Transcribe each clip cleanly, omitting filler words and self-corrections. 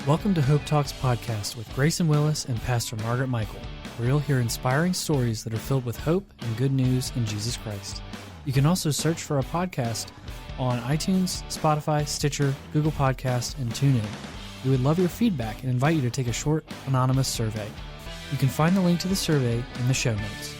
Welcome to Hope Talks podcast with Grayson Willis and Pastor Margaret Michael, where you'll hear inspiring stories that are filled with hope and good news in Jesus Christ. You can also search for our podcast on iTunes, Spotify, Stitcher, Google Podcast, and TuneIn. We would love your feedback and invite you to take a short, anonymous survey. You can find the link to the survey in the show notes.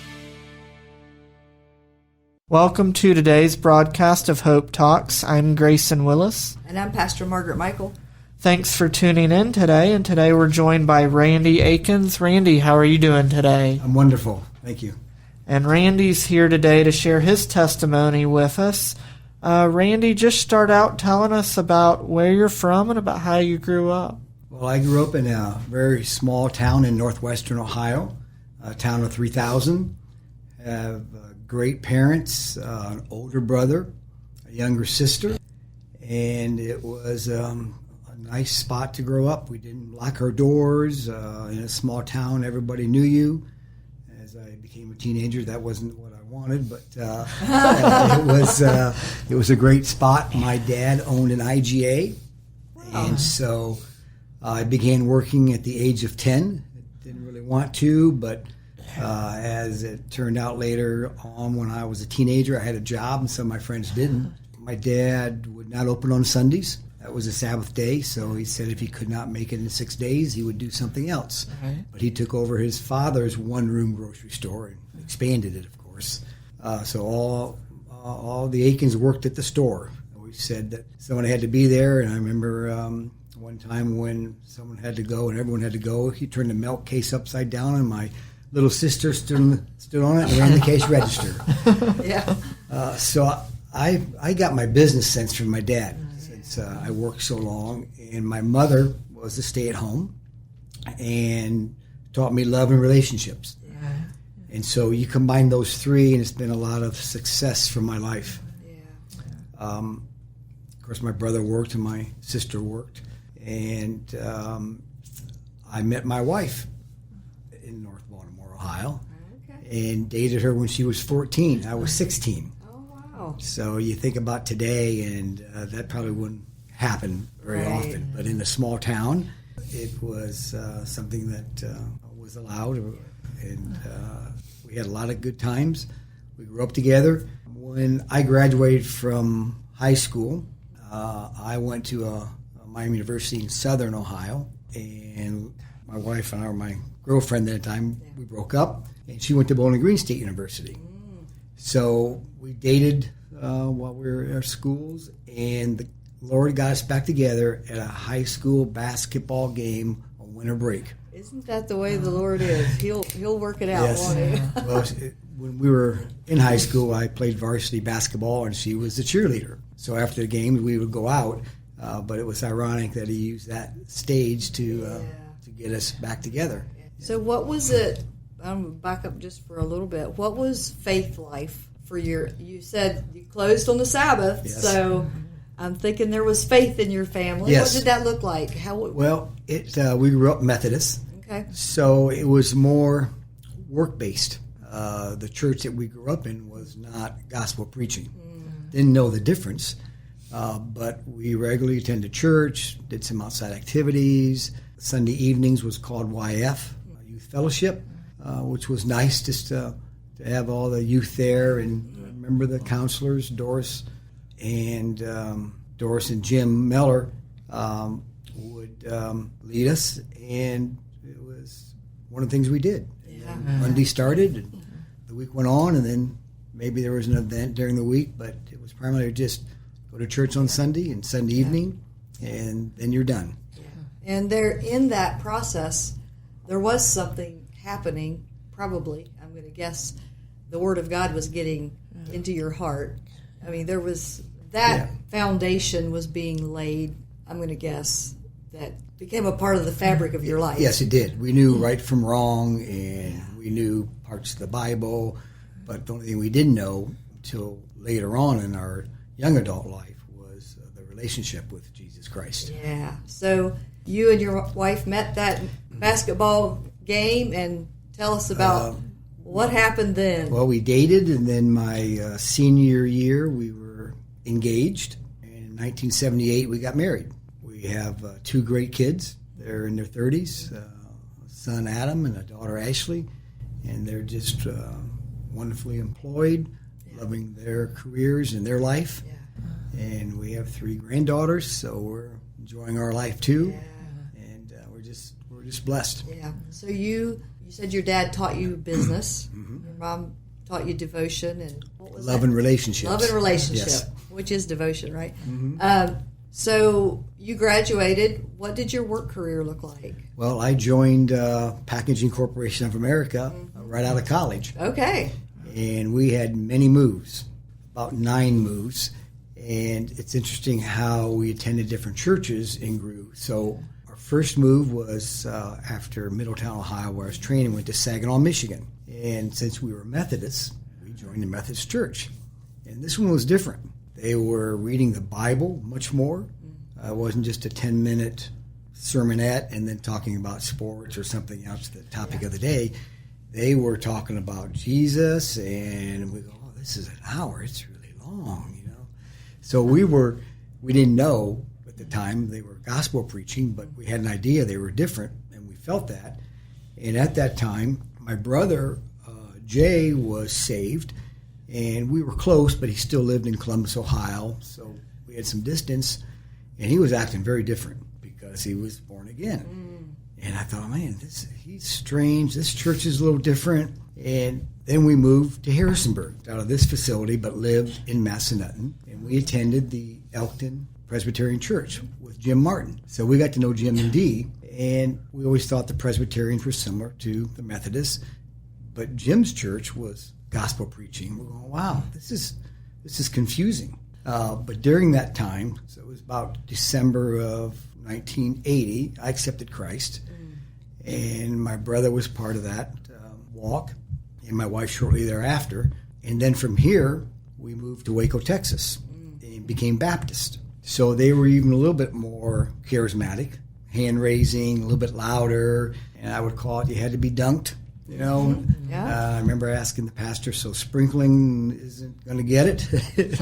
Welcome to today's broadcast of Hope Talks. I'm Grayson Willis. And I'm Pastor Margaret Michael. Thanks for tuning in today, and today we're joined by Randy Aikens. Randy, how are you doing today? I'm wonderful. Thank you. And Randy's here today to share his testimony with us. Randy, just start out telling us about where you're from and about how you grew up. Well, I grew up in a very small town in northwestern Ohio, a town of 3,000. I have great parents, an older brother, a younger sister, and it was a nice spot to grow up. We didn't lock our doors. In a small town, everybody knew you. As I became a teenager, that wasn't what I wanted, but it was a great spot. My dad owned an IGA, and so I began working at the age of 10. Didn't really want to, but as it turned out later on, when I was a teenager, I had a job, and some of my friends didn't. My dad would not open on Sundays. That was a Sabbath day, so he said if he could not make it in 6 days, he would do something else. Right. But he took over his father's one-room grocery store and expanded it, of course. So all the Aikens worked at the store. We said that someone had to be there, and I remember one time when someone had to go and everyone had to go, he turned the milk case upside down, and my little sister stood on it and ran the cash register. Yeah. So I got my business sense from my dad. I worked so long, and my mother was a stay-at-home and taught me love and relationships. Yeah. And so you combine those three, and it's been a lot of success for my life. Yeah. Of course, my brother worked and my sister worked, and I met my wife in North Baltimore, Ohio, and dated her when she was 14. I was 16. So you think about today, and that probably wouldn't happen very often. But in a small town, it was something that was allowed, and we had a lot of good times. We grew up together. When I graduated from high school, I went to Miami University in Southern Ohio, and my wife and I, or my girlfriend at the time, we broke up, and she went to Bowling Green State University. So we dated while we were in our schools, and the Lord got us back together at a high school basketball game on winter break. Isn't that the way the Lord is? He'll work it out, yes. Won't he? Well, when we were in high school, I played varsity basketball, and she was the cheerleader. So after the game, we would go out, but it was ironic that he used that stage to get us back together. So what was it? I'm going to back up just for a little bit. What was faith life for you said you closed on the Sabbath, so I'm thinking there was faith in your family. Yes. What did that look like? We grew up Methodist, so it was more work-based. The church that we grew up in was not gospel preaching. Didn't know the difference, but we regularly attended church, did some outside activities. Sunday evenings was called YF, Youth Fellowship, which was nice just to have all the youth there, and remember the counselors, Doris and Jim Meller would lead us, and it was one of the things we did. Yeah. Monday started, and the week went on, and then maybe there was an event during the week, but it was primarily just go to church on Sunday and Sunday evening, and then you're done. Yeah. And there, in that process, there was something happening, probably, I'm going to guess, the Word of God was getting into your heart. I mean, there was that foundation was being laid, I'm going to guess, that became a part of the fabric of your life. Yes, it did. We knew right from wrong, and we knew parts of the Bible, but the only thing we didn't know until later on in our young adult life was the relationship with Jesus Christ. Yeah. So you and your wife met that basketball game, and tell us about what happened then. Well, we dated, and then my senior year we were engaged. And in 1978 we got married. We have 2 great kids. They're in their 30s, a son Adam and a daughter Ashley, and they're just wonderfully employed, loving their careers and their life. Yeah. And we have 3 granddaughters, so we're enjoying our life too. Yeah. And we're just blessed. Yeah. So you said your dad taught you business. Mm-hmm. Your mom taught you devotion and what was Love that? and relationships. Love and relationship, Yes. which is devotion, right? Mm-hmm. So you graduated. What did your work career look like? Well, I joined Packaging Corporation of America right out of college. Okay. And we had many moves, about 9 moves. And it's interesting how we attended different churches and grew. So our first move was after Middletown, Ohio, where I was training, went to Saginaw, Michigan. And since we were Methodists, we joined the Methodist Church. And this one was different. They were reading the Bible much more. It wasn't just a 10-minute sermonette and then talking about sports or something else, the topic of the day. They were talking about Jesus, and we go, oh, this is an hour. It's really long, you know. So we didn't know at the time they were gospel preaching, but we had an idea they were different, and we felt that. And at that time, my brother, Jay, was saved, and we were close, but he still lived in Columbus, Ohio, so we had some distance, and he was acting very different because he was born again. And I thought, man, he's strange. This church is a little different. And then we moved to Harrisonburg out of this facility, but lived in Massanutten. And we attended the Elkton Presbyterian Church with Jim Martin. So we got to know Jim and Dee. And we always thought the Presbyterians were similar to the Methodists. But Jim's church was gospel preaching. We're going, wow, this is confusing. But during that time, so it was about December of 1980, I accepted Christ. And my brother was part of that walk, and my wife shortly thereafter. And then from here, we moved to Waco, Texas, and became Baptist. So they were even a little bit more charismatic, hand-raising, a little bit louder, and I would call it, you had to be dunked, you know. Yeah. I remember asking the pastor, so sprinkling isn't going to get it?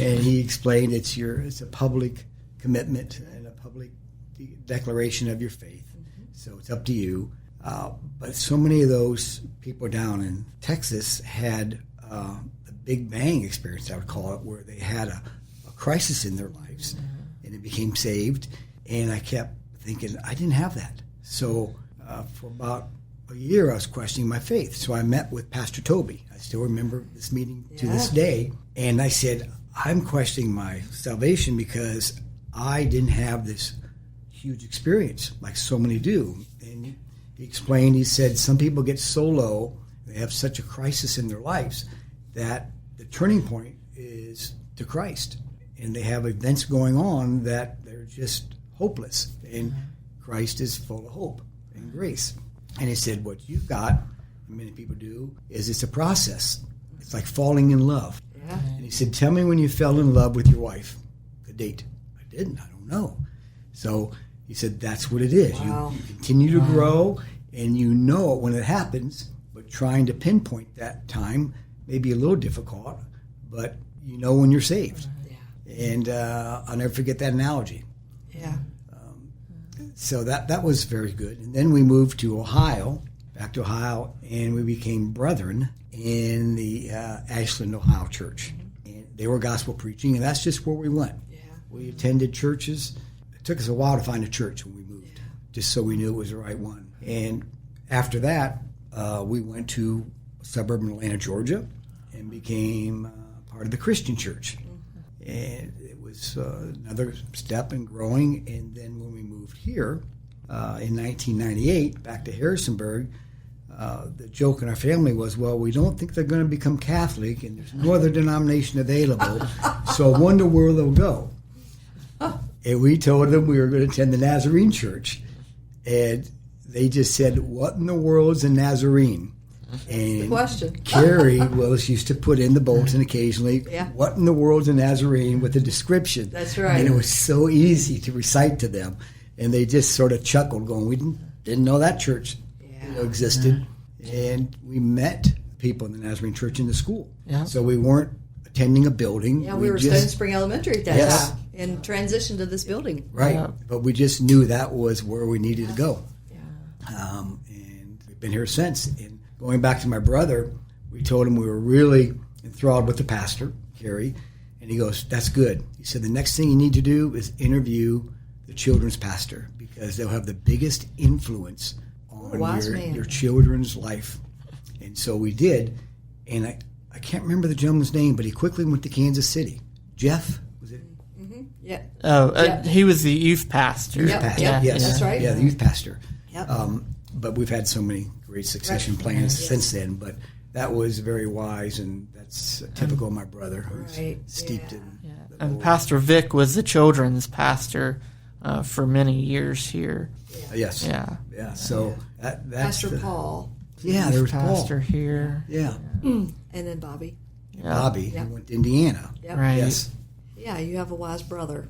And he explained it's a public commitment and a public declaration of your faith. So it's up to you. But so many of those people down in Texas had a Big Bang experience, I would call it, where they had a crisis in their lives and they became saved. And I kept thinking, I didn't have that. So for about a year, I was questioning my faith. So I met with Pastor Toby. I still remember this meeting to this day. And I said, I'm questioning my salvation because I didn't have this huge experience like so many do. And he explained, he said, some people get so low, they have such a crisis in their lives that the turning point is to Christ. And they have events going on that they're just hopeless. And Christ is full of hope and grace. And he said, what you've got, and many people do, is it's a process. It's like falling in love. Yeah. And he said, tell me when you fell in love with your wife, the date. I didn't. I don't know. So he said, that's what it is. Wow. You continue to grow, and you know it when it happens, but trying to pinpoint that time may be a little difficult, but you know when you're saved. Yeah. And I'll never forget that analogy. Yeah. So that was very good. And then we moved to Ohio, back to Ohio, and we became brethren in the Ashland, Ohio church. And they were gospel preaching, and that's just where we went. Yeah. We attended churches. It took us a while to find a church when we moved, just so we knew it was the right one. And after that, we went to suburban Atlanta, Georgia, and became part of the Christian church. And it was another step in growing. And then when we moved here in 1998, back to Harrisonburg, the joke in our family was, well, we don't think they're going to become Catholic, and there's no other denomination available, so I wonder where they'll go. And we told them we were going to attend the Nazarene church. And they just said, what in the world is a Nazarene? And the question. Carrie Willis used to put in the bulletin occasionally, Yeah. what in the world is a Nazarene, with a description. That's right. And it was so easy to recite to them. And they just sort of chuckled, going, we didn't know that church existed. And we met people in the Nazarene church in the school. Yeah. So we weren't attending a building. Yeah, we were Stone Spring Elementary at that Yes. time. and transitioned to this building. Right. Yeah. But we just knew that was where we needed to go. Yeah. And we've been here since. And going back to my brother, we told him we were really enthralled with the pastor, Kerry, and he goes, "That's good." He said, "The next thing you need to do is interview the children's pastor because they'll have the biggest influence on your children's life." And so we did. And I can't remember the gentleman's name, but he quickly went to Kansas City. Jeff, was it? Mm-hmm. Yeah. Oh, he was the youth pastor. Yep. Pastor. Yep. Yes. That's right. Yeah, the youth pastor. Yep. But we've had so many great succession plans since then. But that was very wise, and that's typical of my brother, who's steeped in. Yeah. And Pastor Vic was the children's pastor for many years here. Yes. Yeah. Yeah. So that's Pastor Paul. Yeah, there was pastor Paul here. Yeah. And then Bobby. Yeah. Bobby, who went to Indiana. Yep. Right. Yes. Yeah, you have a wise brother.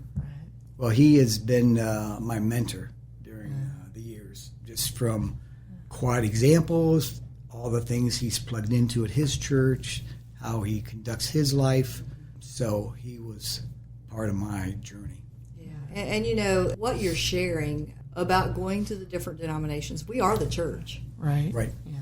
Well, he has been my mentor during the years, just from quiet examples, all the things he's plugged into at his church, how he conducts his life. So he was part of my journey. Yeah, and you know what you're sharing about going to the different denominations. We are the church. Right. Right. Yeah.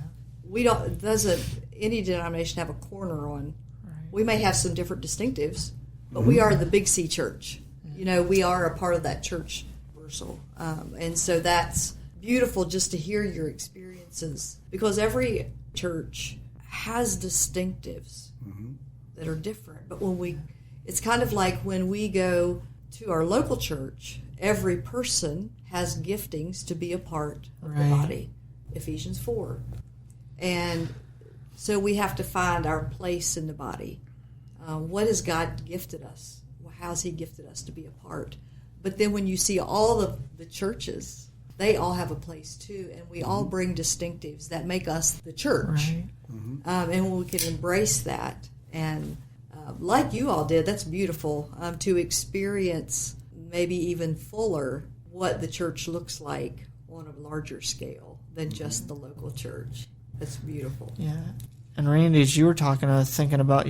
Doesn't any denomination have a corner on? Right. We may have some different distinctives, but we are the Big C church. You know, we are a part of that church universal. And so that's beautiful just to hear your experiences, because every church has distinctives that are different. But it's kind of like when we go to our local church, every person has giftings to be a part of the body. Ephesians 4. And so we have to find our place in the body. What has God gifted us? How's he gifted us to be a part? But then when you see all of the churches, they all have a place too, and we all bring distinctives that make us the church. Right. And when we can embrace that, and like you all did, that's beautiful, to experience maybe even fuller what the church looks like on a larger scale than just the local church. That's beautiful. Yeah. And Randy, as you were talking, I was thinking about,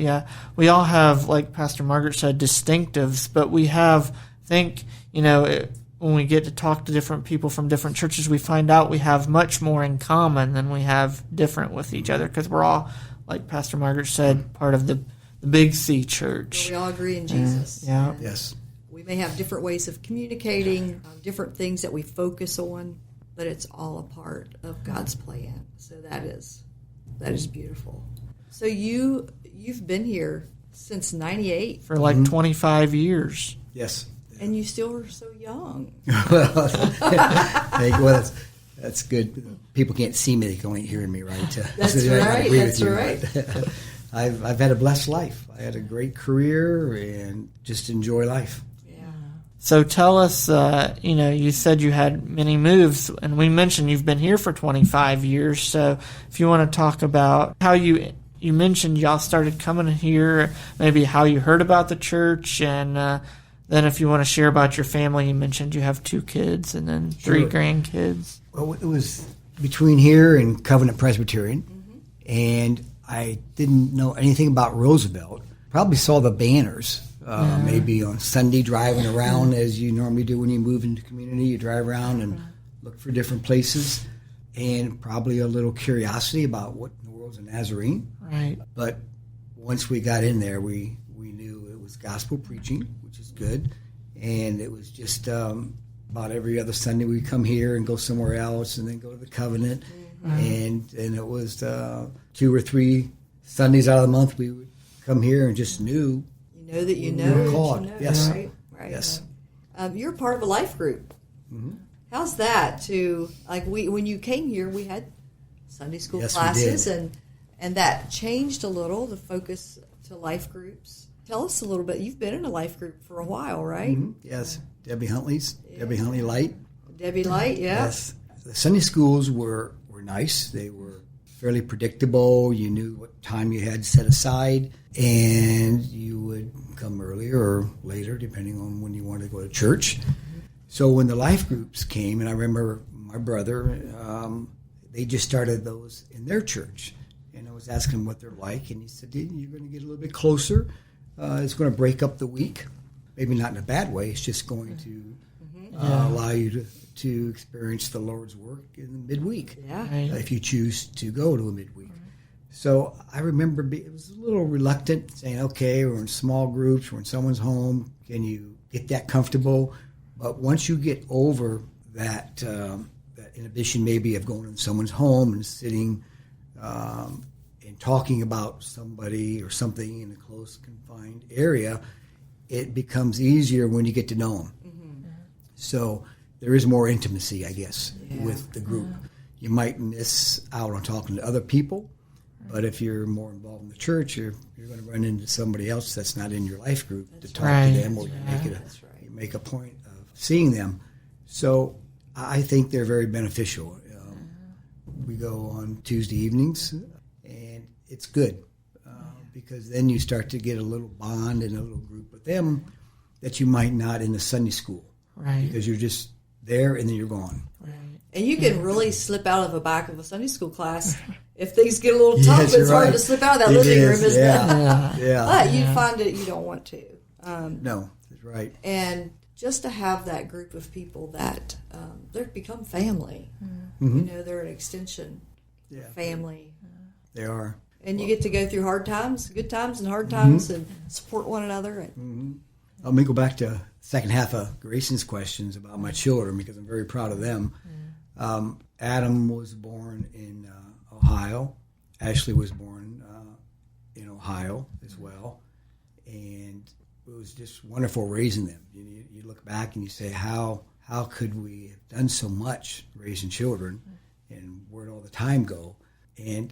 we all have, like Pastor Margaret said, distinctives, but we have, when we get to talk to different people from different churches, we find out we have much more in common than we have different with each other, because we're all, like Pastor Margaret said, part of the Big C church. We all agree in Jesus. Yeah. Yes. We may have different ways of communicating, different things that we focus on, but it's all a part of God's plan. So that is beautiful. So you've been here since '98 For like 25 years. Yes. and you still are so young. Well, that's good. People can't see me; they can only hear me, right? That's so I right. agree That's with you, right. I've had a blessed life. I had a great career and just enjoy life. So tell us, you said you had many moves, and we mentioned you've been here for 25 years. So if you want to talk about how you mentioned y'all started coming here, maybe how you heard about the church, and then if you want to share about your family, you mentioned you have 2 kids and then 3 grandkids. Well, it was between here and Covenant Presbyterian, and I didn't know anything about Roosevelt. Probably saw the banners. Maybe on Sunday driving around as you normally do when you move into the community. You drive around and look for different places, and probably a little curiosity about what in the world's a Nazarene. Right. But once we got in there, we knew it was gospel preaching, which is good, and it was just about every other Sunday we come here and go somewhere else and then go to the Covenant, and it was 2 or 3 Sundays out of the month we would come here and just knew. Know that you know. We're called. Yes. Right. Yes. You're part of a life group. Mm-hmm. How's that? When you came here, we had Sunday school Yes, classes, we did. and that changed a little. The focus to life groups. Tell us a little bit. You've been in a life group for a while, right? Mm-hmm. Yes. Debbie Huntley Light. Debbie Light. Yeah. Yes. The Sunday schools were nice. They were fairly predictable. You knew what time you had set aside, and you would come earlier or later, depending on when you wanted to go to church. So when the life groups came, and I remember my brother, they just started those in their church. And I was asking him what they're like, and he said, you're going to get a little bit closer. It's going to break up the week. maybe not in a bad way. It's just going to allow you to experience the Lord's work in the midweek, if you choose to go to a midweek. So I remember it was a little reluctant, saying, okay, we're in small groups, we're in someone's home, can you get that comfortable? But once you get over that inhibition maybe of going in someone's home and sitting and talking about somebody or something in a close, confined area, it becomes easier when you get to know them. So there is more intimacy, I guess, with the group. You might miss out on talking to other people, but if you're more involved in the church, you're going to run into somebody else that's not in your life group to talk to them, or you make a point of seeing them. So I think they're very beneficial. We go on Tuesday evenings, and it's good because then you start to get a little bond and a little group with them that you might not in the Sunday school. Because you're just there and then you're gone. And you can really slip out of the back of a Sunday school class if things get a little tough. It's hard to slip out of that living room, isn't it? But you find it you don't want to. No, that's right. And just to have that group of people that they've become family. You know, they're an extension of family. They are. And you get to go through hard times, good times and hard times, and support one another. And, Let me go back to the second half of Grayson's questions about my children, because I'm very proud of them. Adam was born in Ohio. Ashley was born in Ohio as well. And it was just wonderful raising them. You look back and you say, how could we have done so much raising children, and where'd all the time go? And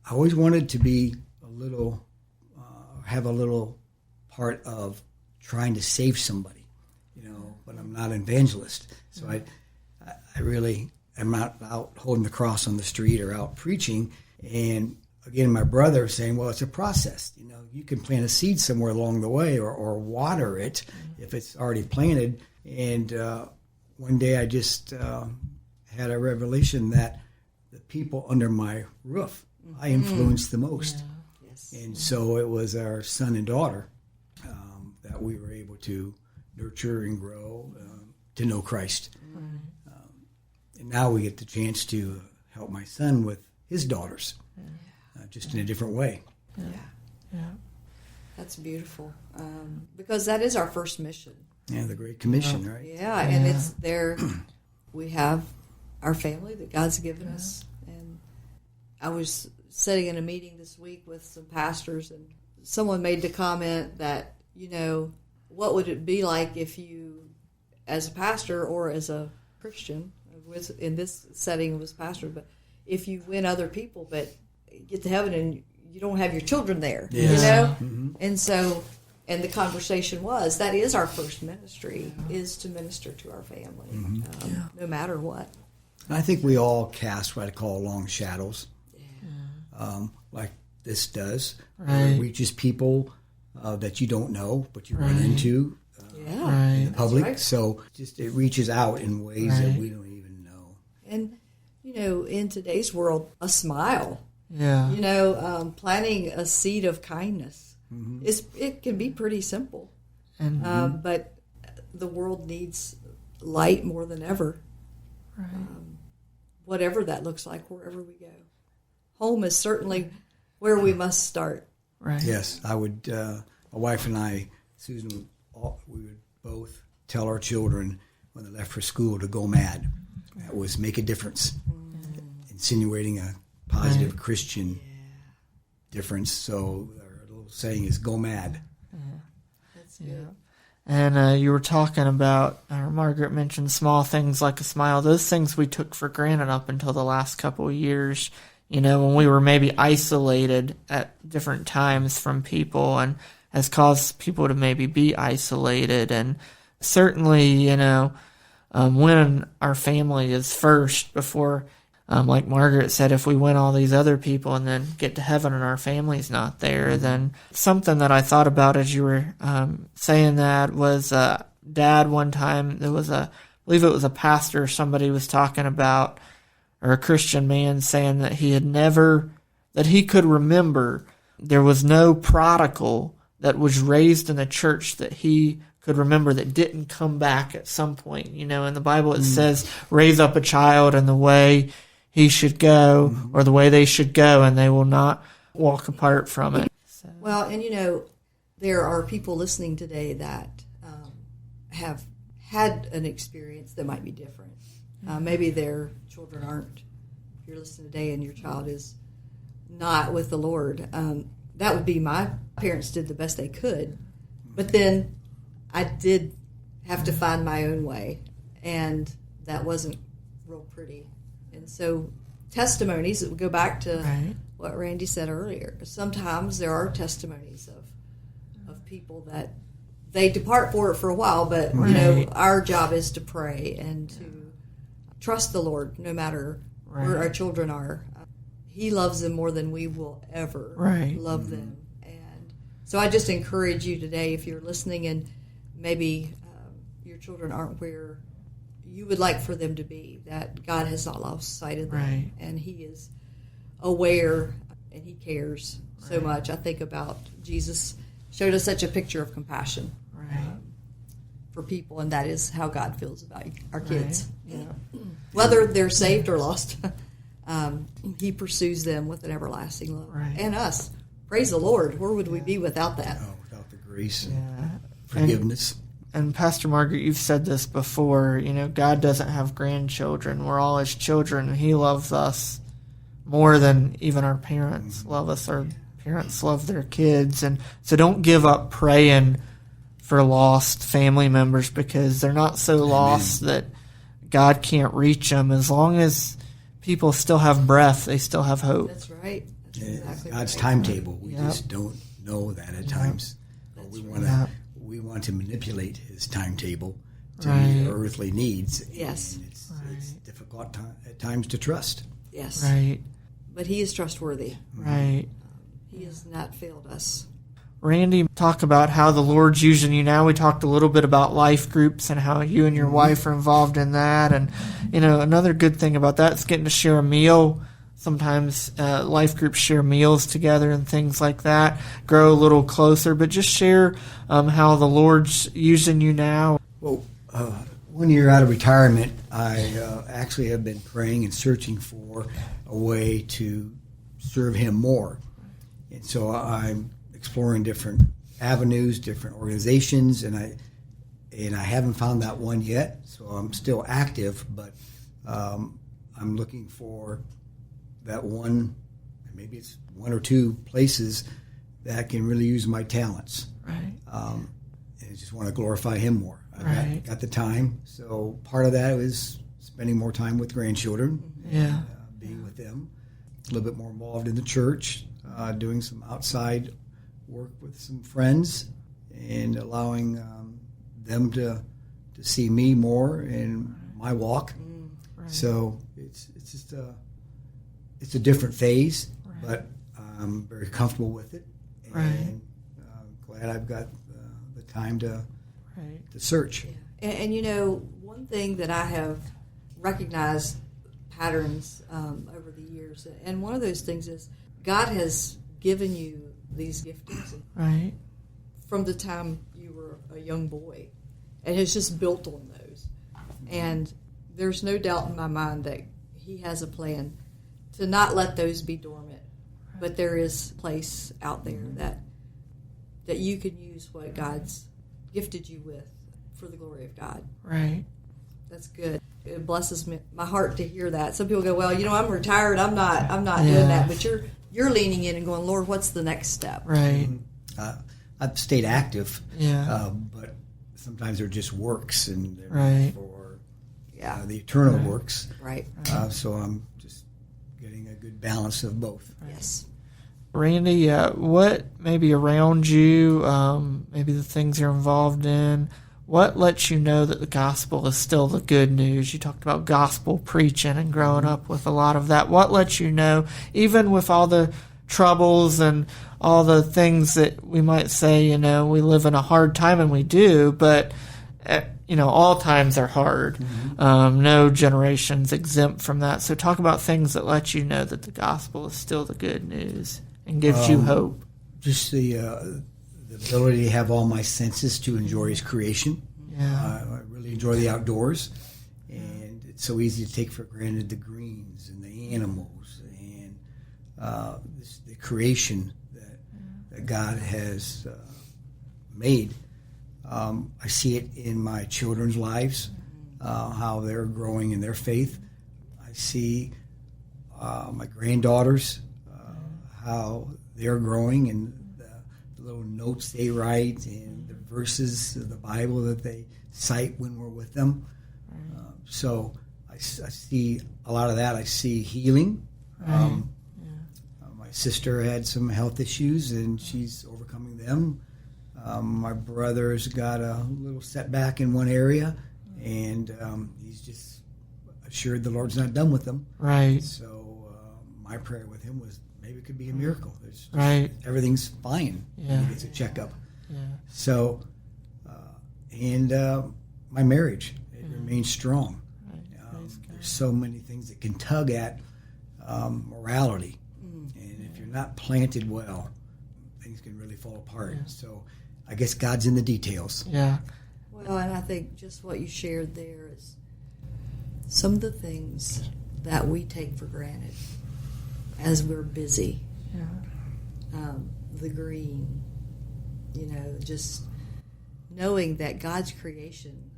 I always wanted to be have a little part of trying to save somebody, but I'm not an evangelist. So I really am not out holding the cross on the street or out preaching. And again, my brother saying, well, it's a process. You can plant a seed somewhere along the way or water it if it's already planted. And one day I just had a revelation that the people under my roof I influenced the most. And so it was our son and daughter that we were able to nurture and grow to know Christ. And now we get the chance to help my son with his daughters, just in a different way. That's beautiful, because that is our first mission. Yeah, the Great Commission, right? Yeah, and it's there. We have our family that God's given us. And I was sitting in a meeting this week with some pastors, and someone made the comment that, what would it be like if you, as a pastor or as a Christian, in this setting it was pastor, but if you win other people, but get to heaven and you don't have your children there, And so, and the conversation was, that is our first ministry, is to minister to our family, no matter what. I think we all cast what I call long shadows, like this does. It reaches people that you don't know, but you run into in the public. Right. So just it reaches out in ways that we don't even know. And, in today's world, a smile, planting a seed of kindness, it can be pretty simple. But the world needs light more than ever. Whatever that looks like, wherever we go. Home is certainly where we must start. Right. Yes, I would. My wife and I, Susan, we would both tell our children when they left for school to go mad. That was make a difference, insinuating a positive Christian difference. So our little saying is "go mad." That's good. And you were talking about, Margaret mentioned small things like a smile. Those things we took for granted up until the last couple of years, when we were maybe isolated at different times from people, and has caused people to maybe be isolated. And certainly, when our family is first before, like Margaret said, if we win all these other people and then get to heaven and our family's not there, then something that I thought about as you were saying that was Dad one time, I believe it was a pastor, somebody was talking about, or a Christian man saying that that he could remember there was no prodigal that was raised in the church that he could remember that didn't come back at some point. In the Bible it says, raise up a child in the way he should go, or the way they should go, and they will not walk apart from it. So. Well, and there are people listening today that have had an experience that might be different. Maybe their children aren't. If you're listening today and your child is not with the Lord, that would be my parents did the best they could. But then I did have to find my own way, and that wasn't real pretty. And so testimonies, it would go back to what Randy said earlier. Sometimes there are testimonies of people that they depart for it for a while, but our job is to pray and to trust the Lord no matter where our children are. He loves them more than we will ever love them. And so I just encourage you today, if you're listening and maybe your children aren't where you would like for them to be, that God has not lost sight of them, and He is aware and He cares so much. I think about Jesus showed us such a picture of compassion for people, and that is how God feels about our kids. Whether they're saved or lost, He pursues them with an everlasting love. And us. Praise the Lord. Where would we be without that? Oh, without the grace and forgiveness. And Pastor Margaret, you've said this before, God doesn't have grandchildren. We're all His children, and He loves us more than even our parents love us. Our parents love their kids. And so don't give up praying for lost family members, because they're not so lost that God can't reach them. As long as people still have breath, they still have hope. That's right. That's exactly God's timetable. We just don't know that at times. We want to manipulate His timetable to meet our earthly needs. Yes. And it's difficult at times to trust. Yes. Right. But He is trustworthy. Right. He has not failed us. Randy, talk about how the Lord's using you now. We talked a little bit about life groups and how you and your wife are involved in that. And, another good thing about that is getting to share a meal. Sometimes life groups share meals together and things like that, grow a little closer. But just share how the Lord's using you now. Well, 1 year out of retirement, I actually have been praying and searching for a way to serve Him more. And so I'm exploring different avenues, different organizations, and I haven't found that one yet. So I'm still active, but I'm looking for that one. Maybe it's one or two places that can really use my talents. Right. And I just want to glorify Him more. I've got the time, so part of that is spending more time with grandchildren. Yeah. Being with them, a little bit more involved in the church, doing some outside work with some friends, and allowing them to see me more in my walk. So it's just it's a different phase, but I'm very comfortable with it, and glad I've got the time to search. Yeah. And one thing that I have recognized patterns over the years, and one of those things is God has given you these giftings from the time you were a young boy, and has just built on those. And there's no doubt in my mind that He has a plan to not let those be dormant, but there is a place out there that you can use what God's gifted you with for the glory of God. Right. That's good. It blesses my heart to hear that. Some people go, well, I'm retired. I'm not doing that. But you're leaning in and going, Lord, what's the next step? Right. I've stayed active. Yeah. But sometimes they're just works, and they're for the eternal works. Right. So I'm just getting a good balance of both. Yes. Randy, what maybe around you, maybe the things you're involved in, what lets you know that the gospel is still the good news? You talked about gospel preaching and growing up with a lot of that. What lets you know, even with all the troubles and all the things that we might say, we live in a hard time, and we do, but, all times are hard. No generation's exempt from that. So talk about things that let you know that the gospel is still the good news and gives you hope. Just the ability to have all my senses to enjoy His creation. Yeah. I really enjoy the outdoors, and it's so easy to take for granted the greens and the animals and the creation that God has made. I see it in my children's lives, how they're growing in their faith. I see my granddaughters, how they're growing, and the little notes they write and the verses of the Bible that they cite when we're with them. So I see a lot of that. I see healing. My sister had some health issues, and she's overcoming them. My brother's got a little setback in one area, and he's just assured the Lord's not done with them. Right. So my prayer with him was maybe it could be a miracle. Right. Everything's fine. Yeah. It's a checkup. Yeah. So, and my marriage, it remains strong. There's so many things that can tug at morality. And if you're not planted well, things can really fall apart. Yeah. So I guess God's in the details. Yeah. Well, and I think just what you shared there is some of the things that we take for granted as we're busy. Yeah. The green, just knowing that God's creation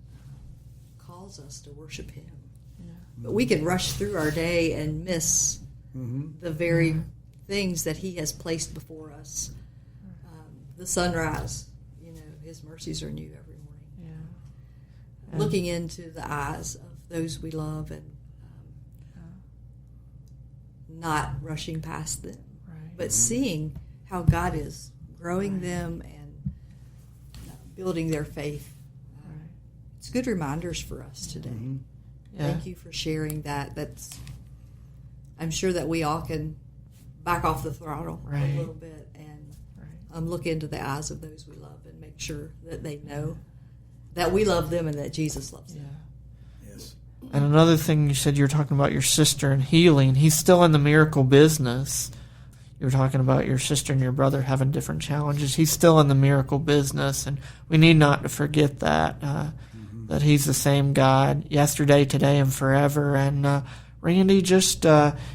calls us to worship Him. Yeah. But we can rush through our day and miss the very things that He has placed before us. The sunrise, His mercies are new every morning. Yeah. Looking into the eyes of those we love and not rushing past them, but seeing how God is growing them and building their faith. It's good reminders for us today. Yeah. Thank you for sharing that. I'm sure that we all can back off the throttle a little bit and look into the eyes of those we love and make sure that they know that we love them and that Jesus loves them. Yes. And another thing you said, you were talking about your sister and healing. He's still in the miracle business. You were talking about your sister and your brother having different challenges. He's still in the miracle business, and we need not to forget that, that He's the same God yesterday, today, and forever. And Randy, just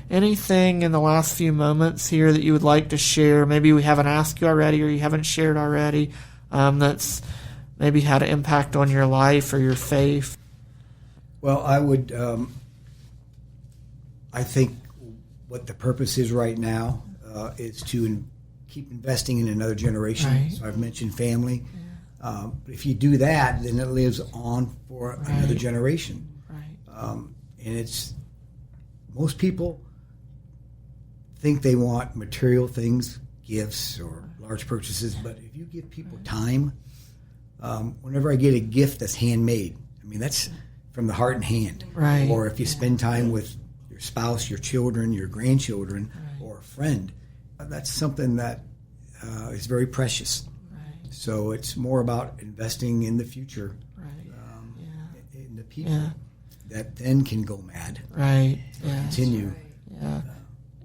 anything in the last few moments here that you would like to share, maybe we haven't asked you already or you haven't shared already, that's maybe had an impact on your life or your faith? Well, I would, I think what the purpose is right now is to keep investing in another generation. Right. So I've mentioned family. But if you do that, then it lives on for another generation. Right. And it's, most people think they want material things, gifts or large purchases, but if you give people time, whenever I get a gift that's handmade, I mean, that's from the heart and hand. Right. Or if you spend time with your spouse, your children, your grandchildren, or a friend, that's something that is very precious. Right. So it's more about investing in the future, in the people that then can go mad. Right. Yeah. Continue. Yeah.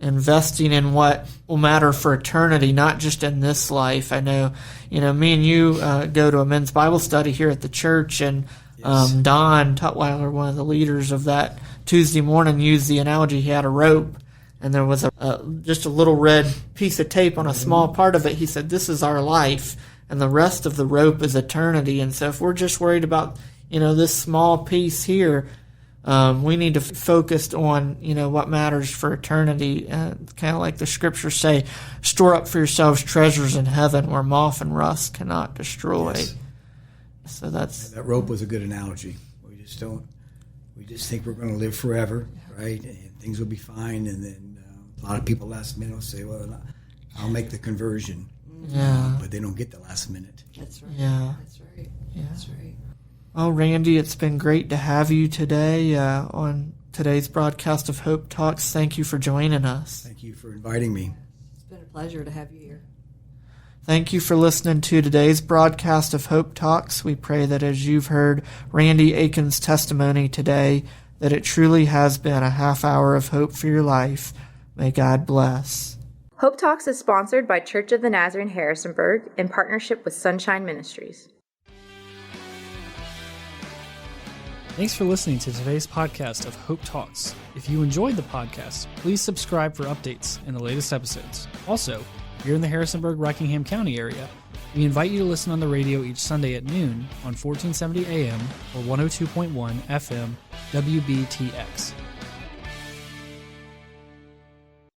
Investing in what will matter for eternity, not just in this life. I know, me and you go to a men's Bible study here at the church, and Don Tutwiler, one of the leaders of that Tuesday morning, used the analogy. He had a rope, and there was just a little red piece of tape on a small part of it. He said, "This is our life, and the rest of the rope is eternity." And so if we're just worried about, this small piece here, we need to focus on, what matters for eternity. Kind of like the scriptures say, store up for yourselves treasures in heaven where moth and rust cannot destroy. Yes. So that rope was a good analogy. We just think we're going to live forever, right? And things will be fine. And then a lot of people last minute will say, well, I'll make the conversion. Yeah. But they don't get the last minute. That's right. Yeah. That's right. Yeah. That's right. Well, Randy, it's been great to have you today on today's broadcast of Hope Talks. Thank you for joining us. Thank you for inviting me. It's been a pleasure to have you here. Thank you for listening to today's broadcast of Hope Talks. We pray that as you've heard Randy Aikens' testimony today, that it truly has been a half hour of hope for your life. May God bless. Hope Talks is sponsored by Church of the Nazarene Harrisonburg in partnership with Sunshine Ministries. Thanks for listening to today's podcast of Hope Talks. If you enjoyed the podcast, please subscribe for updates and the latest episodes. Also, if you're in the Harrisonburg-Rockingham County area, we invite you to listen on the radio each Sunday at noon on 1470 AM or 102.1 FM WBTX.